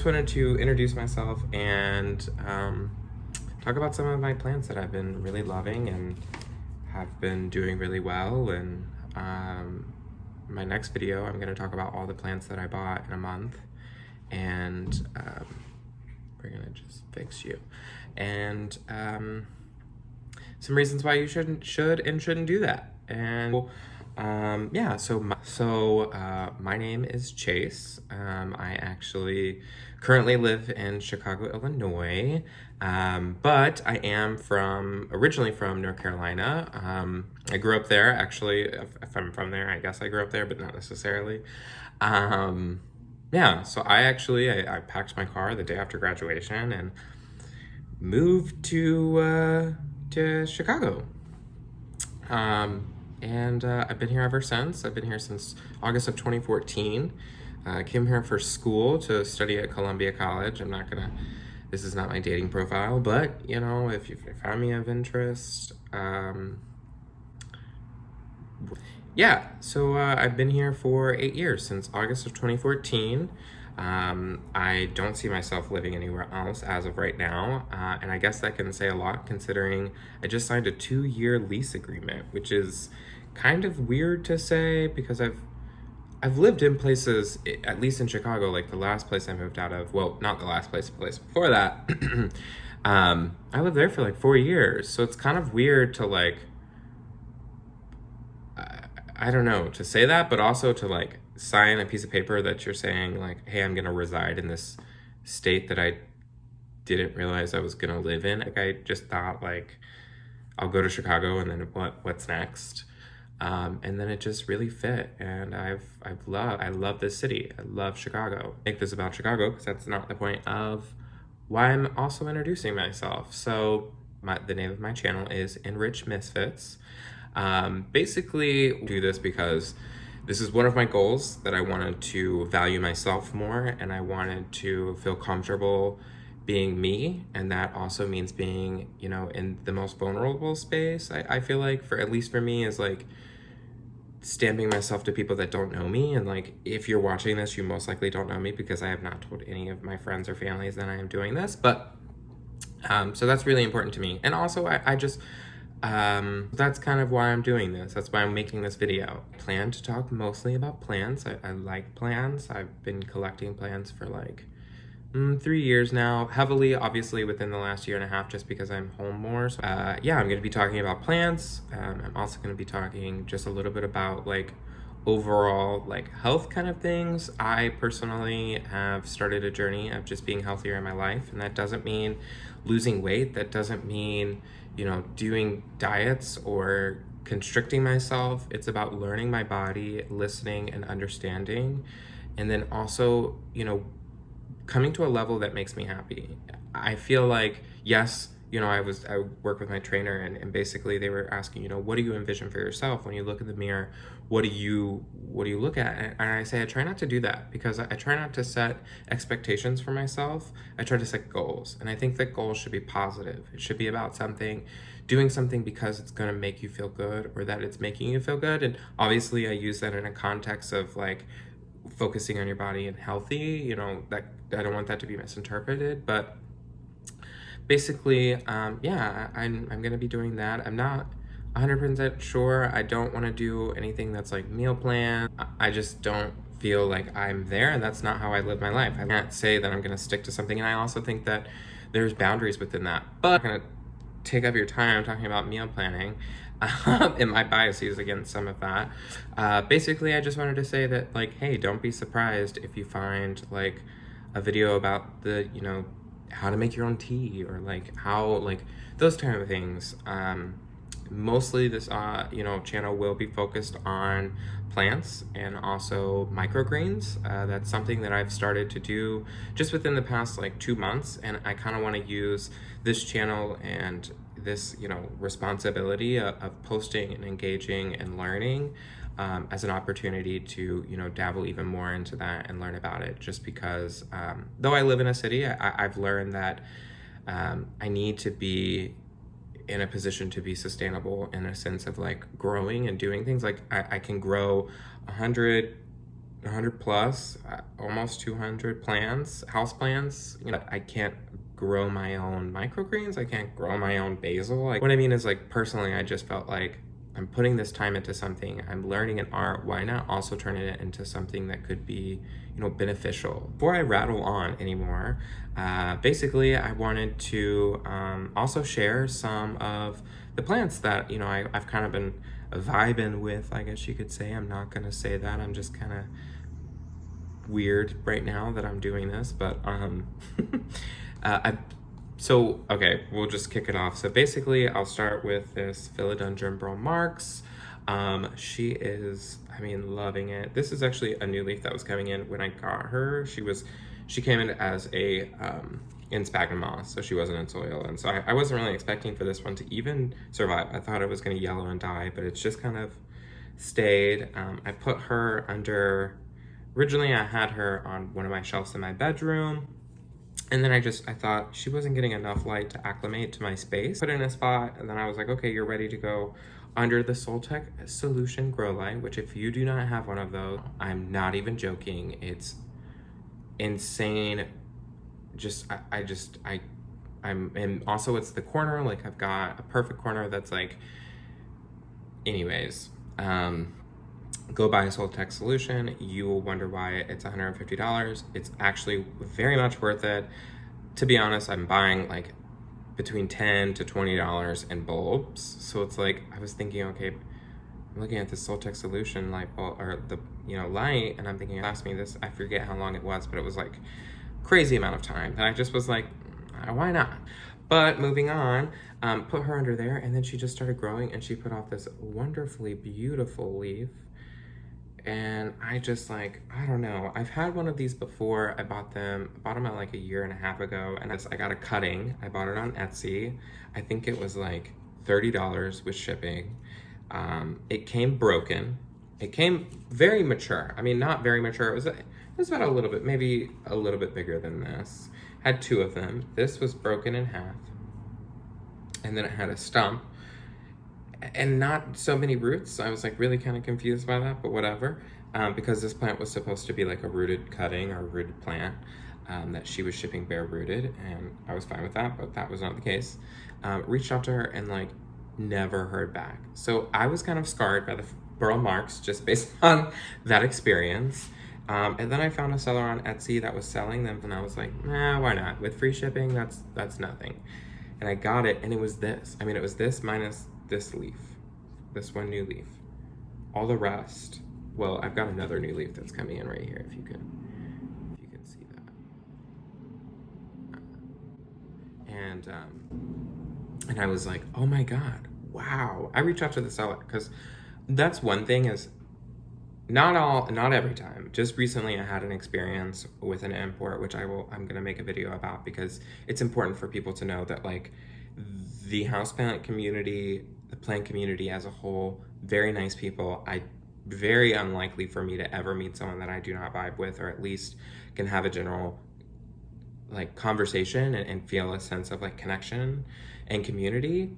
just wanted to introduce myself and talk about some of my plants that I've been really loving and have been doing really well. And my next video, I'm going to talk about all the plants that I bought in a month, and we're going to just fix you, and some reasons why you should and shouldn't do that. And yeah, my name is Chase. I actually currently live in Chicago, Illinois, but I am originally from North Carolina. I grew up there, actually. If I'm from there, I guess I grew up there, but not necessarily. Yeah, so I packed my car the day after graduation and moved to Chicago. And I've been here ever since. I've been here since August of 2014. I came here for school to study at Columbia College. This is not my dating profile, but you know, if you found me of interest, yeah, so I've been here for 8 years, since August of 2014. I don't see myself living anywhere else as of right now, and I guess that can say a lot considering I just signed a 2-year lease agreement, which is kind of weird to say because I've lived in places, at least in Chicago, like the last place I moved out of, well, not the last place, the place before that, I lived there for like 4 years, so it's kind of weird to like, I don't know, to say that, but also to like sign a piece of paper that you're saying like, hey, I'm gonna reside in this state that I didn't realize I was gonna live in. Like I just thought like, I'll go to Chicago and then what's next? And then it just really fit, and I love this city. I love Chicago. I make this about Chicago because that's not the point of why I'm also introducing myself. So the name of my channel is Enrich Misfits. Basically do this because this is one of my goals, that I wanted to value myself more, and I wanted to feel comfortable being me, and that also means being, you know, in the most vulnerable space. I feel like, for at least for me, is like stamping myself to people that don't know me. And like, if you're watching this, you most likely don't know me because I have not told any of my friends or families that I am doing this, but so that's really important to me. And also I just that's kind of why I'm doing this. That's why I'm making this video. I plan to talk mostly about plants. I like plants. I've been collecting plants for like 3 years now, heavily obviously within the last 1.5 years, just because I'm home more. So yeah, I'm going to be talking about plants. I'm also going to be talking just a little bit about like overall like health kind of things. I personally have started a journey of just being healthier in my life, and that doesn't mean losing weight. That doesn't mean, you know, doing diets or constricting myself. It's about learning my body, listening and understanding, and then also, you know, coming to a level that makes me happy. I feel like, yes, you know, I work with my trainer, and basically they were asking, you know, what do you envision for yourself when you look in the mirror? What do you look at? And I say I try not to do that, because I try not to set expectations for myself. I try to set goals, and I think that goals should be positive. It should be about doing something because it's going to make you feel good, or that it's making you feel good. And obviously I use that in a context of like focusing on your body and healthy, you know, that I don't want that to be misinterpreted, but basically, yeah, I'm going to be doing that. I'm not 100% sure. I don't want to do anything that's like meal plan. I just don't feel like I'm there, and that's not how I live my life. I can't say that I'm going to stick to something, and I also think that there's boundaries within that. But I'm going to take up your time talking about meal planning, and my biases against some of that. Basically, I just wanted to say that, like, hey, don't be surprised if you find like a video about the, you know, how to make your own tea, or like how, like those kind of things. Mostly this you know, channel will be focused on plants and also microgreens. That's something that I've started to do just within the past like 2 months, and I kind of want to use this channel and this, you know, responsibility of posting and engaging and learning as an opportunity to, you know, dabble even more into that and learn about it. Just because though I live in a city, I've learned that I need to be in a position to be sustainable, in a sense of like growing and doing things. Like I can grow 100 100 plus, almost 200 plants, house plants. You know, I can't grow my own microgreens. I can't grow my own basil. Like, what I mean is, like, personally, I just felt like I'm putting this time into something. I'm learning an art. Why not also turn it into something that could be, you know, beneficial? Before I rattle on anymore, basically, I wanted to also share some of the plants that, you know, I've kind of been vibing with, I guess you could say. I'm not gonna say that. I'm just kind of weird right now that I'm doing this, but okay, we'll just kick it off. So basically, I'll start with this Philodendron Burl Marx. She is, I mean, loving it. This is actually a new leaf that was coming in when I got her. She came in as a in sphagnum moss, so she wasn't in soil, and so I wasn't really expecting for this one to even survive. I thought it was going to yellow and die, but it's just kind of stayed. I put her under. Originally, I had her on one of my shelves in my bedroom, and then I thought she wasn't getting enough light to acclimate to my space. Put it in a spot, and then I was like, okay, you're ready to go under the Soltech Solution Grow Light, which if you do not have one of those, I'm not even joking. It's insane. And also it's the corner, like I've got a perfect corner that's like, anyways, go buy a Soltech solution. You will wonder why it's $150. It's actually very much worth it. To be honest, I'm buying like between $10 to $20 in bulbs. So it's like, I was thinking, okay, I'm looking at this Soltech solution light bulb, or the, you know, light, and I'm thinking, it asked me this, I forget how long it was, but it was like crazy amount of time. And I just was like, why not? But moving on, put her under there, and then she just started growing, and she put off this wonderfully beautiful leaf. And I just like, I don't know. I've had one of these before. I bought them at like a year and a half ago, and I got a cutting. I bought it on Etsy. I think it was like $30 with shipping. It came broken. It came very mature. I mean, not very mature. It was about a little bit, maybe a little bit bigger than this. Had two of them. This was broken in half. And then it had a stump and not so many roots. I was like really kind of confused by that, but whatever. Because this plant was supposed to be like a rooted cutting or rooted plant that she was shipping bare rooted, and I was fine with that, but that was not the case. Reached out to her and like never heard back. So I was kind of scarred by the Burl Marx just based on that experience. And then I found a seller on Etsy that was selling them, and I was like, nah, why not? With free shipping, that's nothing. And I got it, and it was this. I mean, it was this minus this leaf, this one new leaf. All the rest, well, I've got another new leaf that's coming in right here, if you can see that. And I was like, oh my God, wow. I reached out to the seller, because that's one thing is, not every time. Just recently I had an experience with an import, which I'm gonna make a video about, because it's important for people to know that like the houseplant community, the plant community as a whole, very nice people. Very unlikely for me to ever meet someone that I do not vibe with, or at least can have a general like conversation and feel a sense of like connection and community.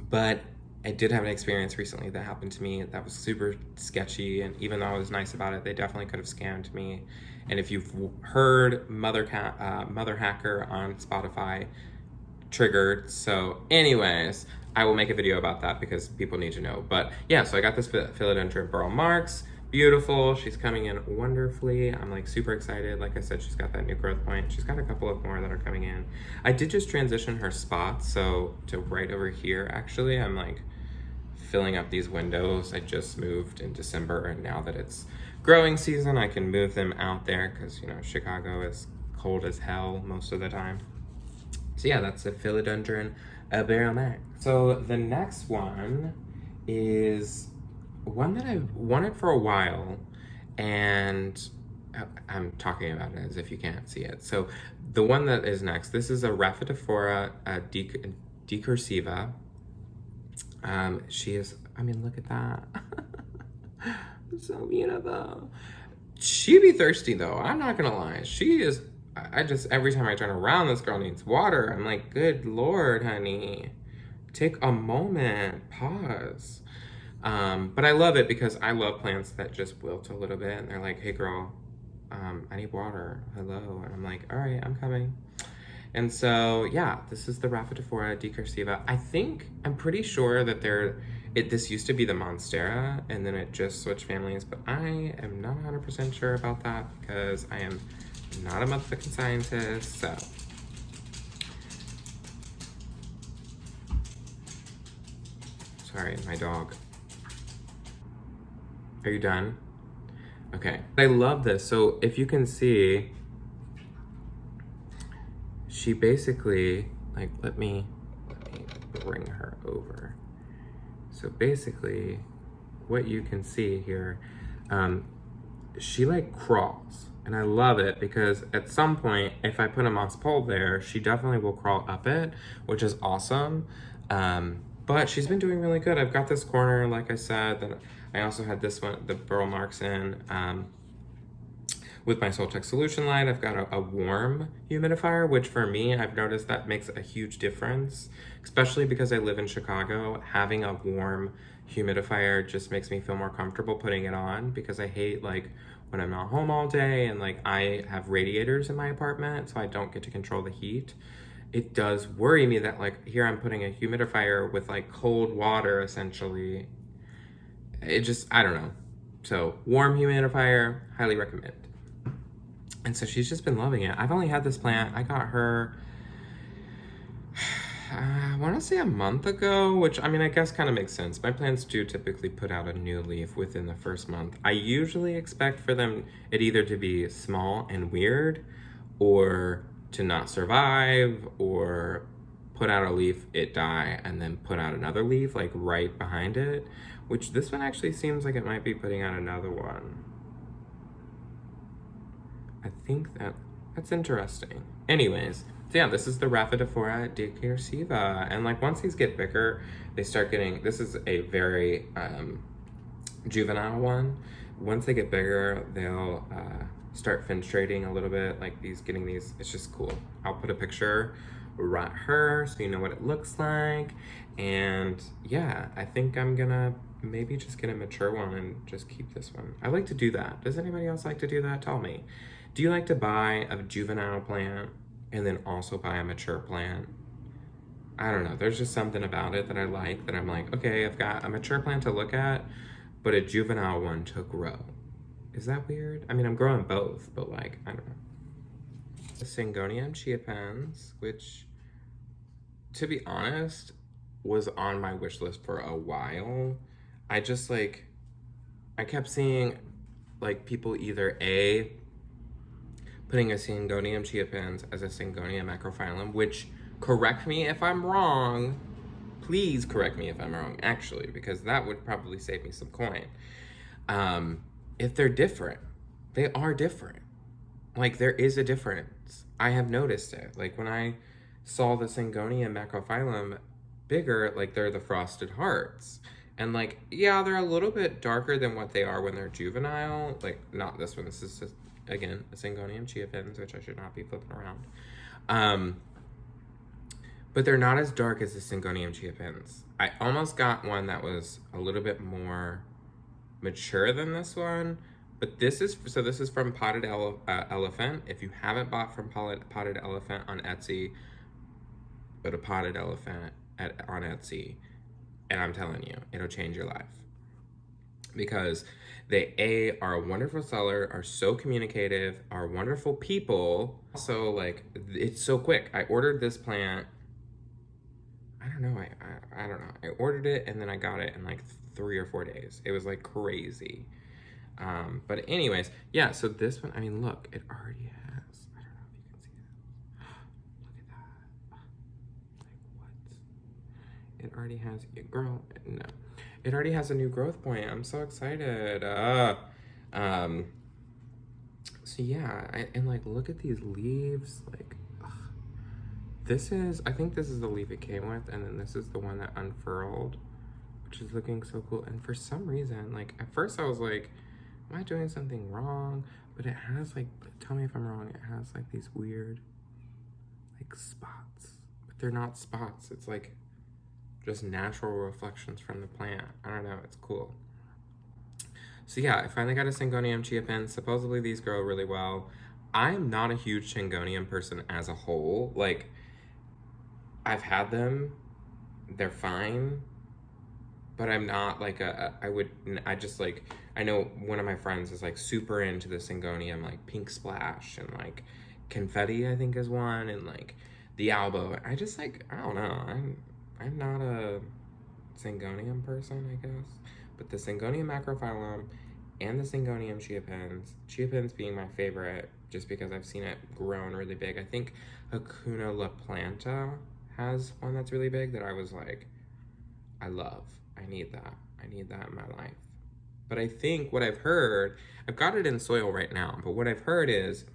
But I did have an experience recently that happened to me that was super sketchy, and even though I was nice about it, they definitely could have scammed me. And if you've heard Mother Hacker on Spotify, triggered. So anyways, I will make a video about that because people need to know. But yeah, so I got this Philodendron Burl Marx. Beautiful. She's coming in wonderfully. I'm like super excited. Like I said, she's got that new growth point. She's got a couple of more that are coming in. I did just transition her spot, so to right over here, actually, I'm like filling up these windows. I just moved in December, and now that it's growing season, I can move them out there because, you know, Chicago is cold as hell most of the time. So yeah, that's a Philodendron Burl Marx. So the next one is one that I've wanted for a while, and I'm talking about it as if you can't see it. So the one that is next, this is a Rhaphidophora decursiva. She is, I mean, look at that. So beautiful. She be thirsty though, I'm not gonna lie. She is, I just, every time I turn around, this girl needs water. I'm like, good Lord, honey. Take a moment, pause. But I love it because I love plants that just wilt a little bit and they're like, hey girl, I need water, hello. And I'm like, all right, I'm coming. And so, yeah, this is the Rhaphidophora decursiva. I'm pretty sure that this used to be the Monstera, and then it just switched families, but I am not 100% sure about that because I am not a motherfucking scientist, so. Sorry, my dog. Are you done? Okay. I love this. So if you can see, she basically, like, let me bring her over. So basically, what you can see here, she like crawls. And I love it because at some point, if I put a moss pole there, she definitely will crawl up it, which is awesome. But she's been doing really good. I've got this corner, like I said, that I also had this one, the burl marks in. With my Soltech solution light, I've got a warm humidifier, which for me, I've noticed that makes a huge difference, especially because I live in Chicago. Having a warm humidifier just makes me feel more comfortable putting it on because I hate like when I'm not home all day and like I have radiators in my apartment, so I don't get to control the heat. It does worry me that like here I'm putting a humidifier with like cold water essentially. It just, I don't know. So warm humidifier, highly recommend. And so she's just been loving it. I've only had this plant. I got her, I want to say a month ago, which I mean, I guess kind of makes sense. My plants do typically put out a new leaf within the first month. I usually expect for it either to be small and weird or to not survive or put out a leaf, it die, and then put out another leaf like right behind it, which this one actually seems like it might be putting out another one. I think that's interesting. Anyways, so yeah, this is the Rhaphidophora decursiva. And like once these get bigger, they start getting, this is a very juvenile one. Once they get bigger, they'll start finstrating a little bit, like getting these, it's just cool. I'll put a picture right here so you know what it looks like. And yeah, I think I'm gonna maybe just get a mature one and just keep this one. I like to do that. Does anybody else like to do that? Tell me. Do you like to buy a juvenile plant and then also buy a mature plant? I don't know. There's just something about it that I like, that I'm like, okay, I've got a mature plant to look at, but a juvenile one to grow. Is that weird? I mean, I'm growing both, but like, I don't know. The Syngonium chiapens, which, to be honest, was on my wish list for a while. I just like, I kept seeing like people either putting a Syngonium chiapens as a Syngonium macrophyllum, which, correct me if I'm wrong, please correct me if I'm wrong, actually, because that would probably save me some coin. If they're different, they are different. Like, there is a difference. I have noticed it. Like, when I saw the Syngonium macrophyllum bigger, like, they're the frosted hearts. And, like, yeah, they're a little bit darker than what they are when they're juvenile. Like, not this one. This is just, again, a Syngonium chiapens, which I should not be flipping around. But they're not as dark as the Syngonium chiapens. I almost got one that was a little bit more mature than this one, but this is from Potted Elephant. If you haven't bought from Potted Elephant on Etsy, go to Potted Elephant on Etsy, and I'm telling you, it'll change your life. Because they are a wonderful seller, are so communicative, are wonderful people. Also, like, it's so quick. I ordered this plant, I don't know, I don't know. I ordered it and then I got it in like 3 or 4 days. It was like crazy. But anyways, yeah, so this one, I mean, look, it already has, I don't know if you can see that. Look at that. Like, what? It already has, girl, no. It already has a new growth point. I'm so excited. So yeah, and like, look at these leaves, like, I think this is the leaf it came with, and then this is the one that unfurled, which is looking so cool. And for some reason, like, at first I was like, am I doing something wrong? But it has like, tell me if I'm wrong, it has like these weird, like, spots. But they're not spots, it's like just natural reflections from the plant. I don't know, it's cool. So yeah, I finally got a Syngonium chia pin. Supposedly these grow really well. I'm not a huge Syngonium person as a whole. Like, I've had them, they're fine, but I'm not like I know one of my friends is like super into the Syngonium, like Pink Splash and like Confetti, I think is one, and like the Albo. I just like, I don't know. I'm not a Syngonium person, I guess. But the Syngonium macrophyllum and the Syngonium chia pins being my favorite just because I've seen it grown really big. I think Hakuna La Planta has one that's really big that I was like, I love. I need that. I need that in my life. But I think what I've heard, I've got it in soil right now, but what I've heard is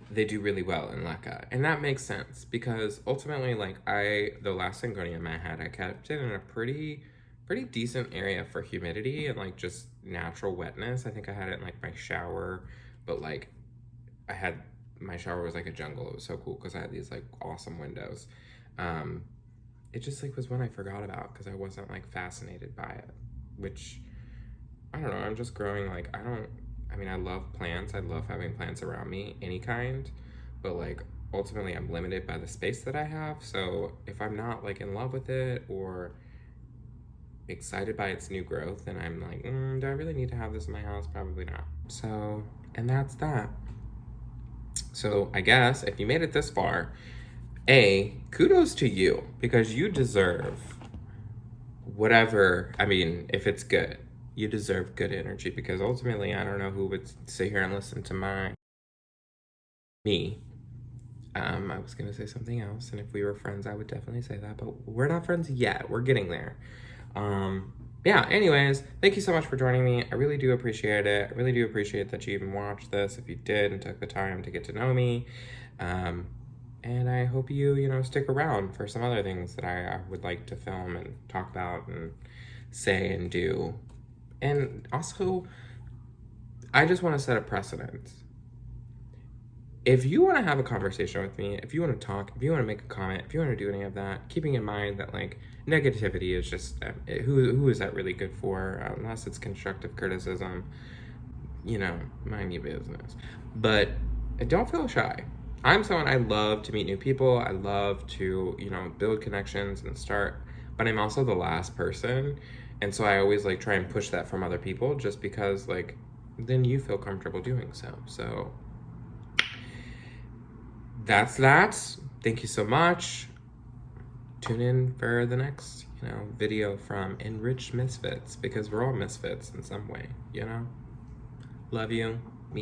they do really well in leca. And that makes sense because ultimately, like the last Syngonium I had, I kept it in a pretty decent area for humidity and like just natural wetness. I think I had it in like my shower, but like my shower was like a jungle. It was so cool because I had these like awesome windows. It just like was one I forgot about because I wasn't like fascinated by it, which I don't know. I'm just growing like, I love plants. I love having plants around me, any kind, but like ultimately I'm limited by the space that I have. So if I'm not like in love with it or excited by its new growth, then I'm like, do I really need to have this in my house? Probably not. So, and that's that. So I guess if you made it this far, kudos to you because you deserve whatever, if it's good, you deserve good energy because ultimately I don't know who would sit here and listen to me. I was gonna say something else, and if we were friends, I would definitely say that, but we're not friends yet. We're getting there. Yeah, anyways, thank you so much for joining me. I really do appreciate it. I really do appreciate that you even watched this, if you did and took the time to get to know me. And I hope you stick around for some other things that I would like to film and talk about and say and do. And also, I just want to set a precedent. If you want to have a conversation with me, if you want to talk, if you want to make a comment, if you want to do any of that, keeping in mind that like negativity is just, who is that really good for? Unless it's constructive criticism, mind your business. But don't feel shy. I'm someone, I love to meet new people. I love to, build connections and start, but I'm also the last person. And so I always like try and push that from other people just because like, then you feel comfortable doing so. So that's that. Thank you so much. Tune in for the next, video from Enriched Misfits because we're all misfits in some way, Love you.